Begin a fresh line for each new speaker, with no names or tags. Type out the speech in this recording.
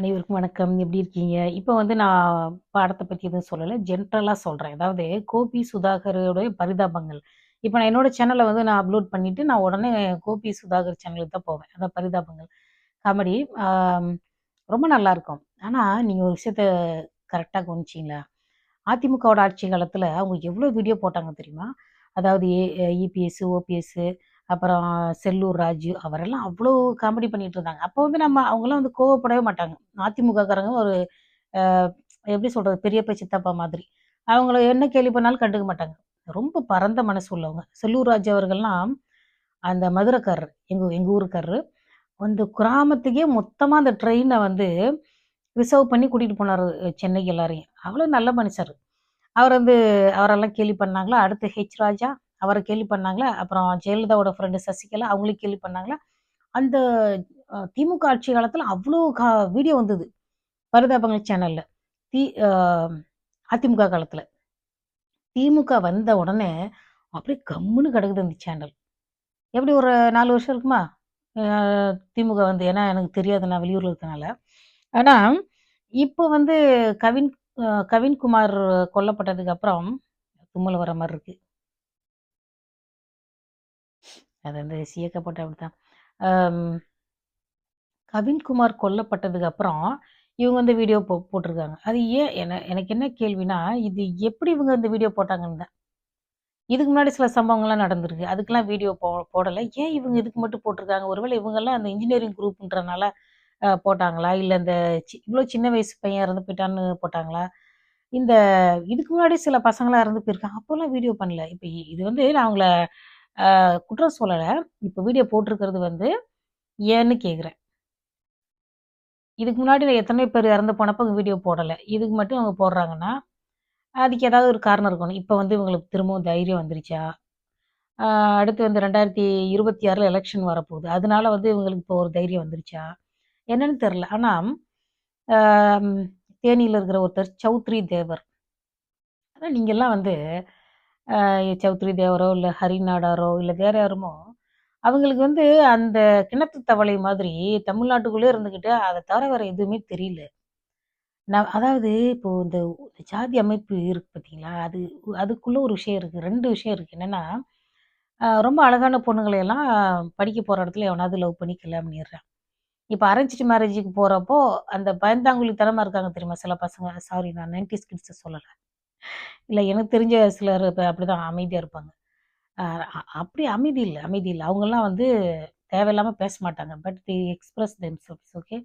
அனைவருக்கும் வணக்கம். எப்படி இருக்கீங்க? இப்ப வந்து நான் பாடத்த பத்தி எதுவும் சொல்லல. ஜென்ரலா சொல்றேன். அதாவது கோபி சுதாகரோட பரிதாபங்கள். இப்ப நான் என்னோட சேனல்ல வந்து நான் அப்லோட் பண்ணிட்டு, நான் உடனே கோபி சுதாகர் சேனலுக்கு தான் போவேன். அதான் பரிதாபங்கள். காமெடி. ஆம் ரொம்ப நல்லாருக்கும். ஆனா, நீங்க ஒரு விஷயத்த கரெக்ட்டா கவனிச்சீங்களா? அதிமுகவோட ஆட்சி காலத்துல அவங்க எவ்ளோ வீடியோ போட்டாங்க தெரியுமா? அதாவது இபிஎஸ், ஓபிஎஸ் அப்புறம் செல்லூர் ராஜு அவரெல்லாம் அவ்ளோ காமெடி பண்ணிட்டு இருந்தாங்க. அப்போ வந்து அவங்கலாம் வந்து கோவப்படவே மாட்டாங்க. அதிமுககாரங்க ஒரு அ எப்படி சொல்றது? பெரியப்பா, சித்தப்பா மாதிரி. அவங்கள என்ன கேலி பண்ணாலும் கண்டுக்க மாட்டாங்க. ரொம்ப பரந்த மனசு உள்ளவங்க. செல்லூர் ராஜு அவர்கள்லாம் அந்த மதுரக்காரரு. எங்க எங்க ஊருக்காரரு. அந்த கிராமத்துக்கே மொத்தமா அந்த ட்ரெயின வந்து ரிசர்வ் பண்ணி கூட்டிட்டு போனாரு சென்னைக்கு எல்லாரையும். அவ்வளோ நல்ல மனுஷரு. அவர் வந்து அவரெல்லாம் கேலி பண்ணாங்களா? அடுத்து ராஜா அவர கேலி பண்ணாங்களா? அப்புறம் ஜெயலலிதாவோட ஃப்ரெண்ட் சசிகலா அவங்களையும் கேலி பண்ணாங்களா? அந்த திமுக ஆட்சி காலத்துல அவ்ளோ வீடியோ வந்தது. பரிதாபங்கள் சேனல்ல. தி அ அதிமுக காலத்துல. திமுக வந்த உடனே அப்படியே கம்முன்னு கிடக்குது அந்த சேனல். எப்படி ஒரு 4 வருஷம் இருக்குமா? அ திமுக வந்து ஏன்னா எனக்கு தெரியாது நான் வெளியூர்ல இருக்கனால. ஆனா, இப்போ வந்து கவின் கவின்குமார் கொல்லப்பட்டதுக்கு அப்புறம் தும்மல் வர மாரி இருக்கு. அது வந்து சியக்க போட்டா அப்படித்தான். அம் கவின்குமார் கொல்லப்பட்டதுக்கு அப்புறம், இவங்க வந்து வீடியோ போட்டுருக்காங்க. அது ஏன் எனக்கு என்ன கேள்வின்னா, இது எப்படி இவங்க இந்த வீடியோ போட்டாங்கன்னு தான். இதுக்கு முன்னாடி சில சம்பவங்கள்லாம் நடந்திருக்கு. அதுக்கெல்லாம் வீடியோ போடல. ஏன் இவங்க இதுக்கு மட்டும் போட்டுருக்காங்க? ஒருவேளை இவங்கலாம் அந்த இன்ஜினியரிங் குரூப்ன்றனால போட்டாங்களா? இல்ல இந்த இவ்ளோ சின்ன வயசு பையன் இறந்து போயிட்டான்னு போட்டாங்களா? இந்த இதுக்கு முன்னாடி சில பசங்கலாம் இறந்து போயிருக்காங்க. அப்போலாம் வீடியோ பண்ணல. இப்ப இது வந்து நான் அவங்கள குற்றம் சொல்லல. இப்ப வீடியோ போட்டிருக்கிறது வந்து ஏன்னு கேட்கிறேன். இதுக்கு முன்னாடி எத்தனையோ பேர் இறந்து போனப்ப வீடியோ போடல. இதுக்கு மட்டும் அவங்க போடுறாங்கன்னா, அதுக்கு ஏதாவது ஒரு காரணம் இருக்கணும். இப்ப வந்து இவங்களுக்கு திரும்பவும் தைரியம் வந்துருச்சா? அ அடுத்து வந்து 2026ல எலக்ஷன் வரப்போகுது. அதனால வந்து இவங்களுக்கு இப்போ ஒரு தைரியம் வந்துருச்சா? என்னன்னு தெரியல. ஆனா, அ தேனியில இருக்கிற ஒருத்தர் சௌத்ரி தேவர். ஆனா நீங்கலாம் வந்து சௌத்ரி தேவரோ, இல்ல ஹரி நாடாரோ, இல்ல வேற யாருமோ, அவங்களுக்கு வந்து அந்த கிணத்து தவளை மாதிரி தமிழ்நாட்டுக்குள்ளே இருந்துகிட்டு, அத தவிர வேற எதுவுமே தெரியல. அதாவது இப்போ இந்த ஜாதி அமைப்பு இருக்கு பார்த்தீங்களா? அதுக்குள்ள ஒரு விஷயம் இருக்கு. 2 விஷயம் இருக்கு. என்னன்னா, ரொம்ப அழகான பொண்ணுங்கள எல்லாம் படிக்க போற இடத்துல எவனாவது லவ் பண்ணி கல்யாணம் பண்ணிடுறான். இப்ப அரேஞ்ச்டு மேரேஜுக்கு போறப்போ, அந்த பயந்தாங்குழித்தனமா இருக்காங்க தெரியுமா? சில பசங்க. சாரி நான் 90ஸ் கிட்ஸ சொல்லல. இல்ல எனக்கு தெரிஞ்ச சிலர் இப்ப அப்படிதான் அமைதியா இருப்பாங்க. அ அப்படி அமைதி இல்ல அமைதி இல்ல. அவங்கலாம் வந்து தேவையில்லாம பேச மாட்டாங்க. But they express themselves okay.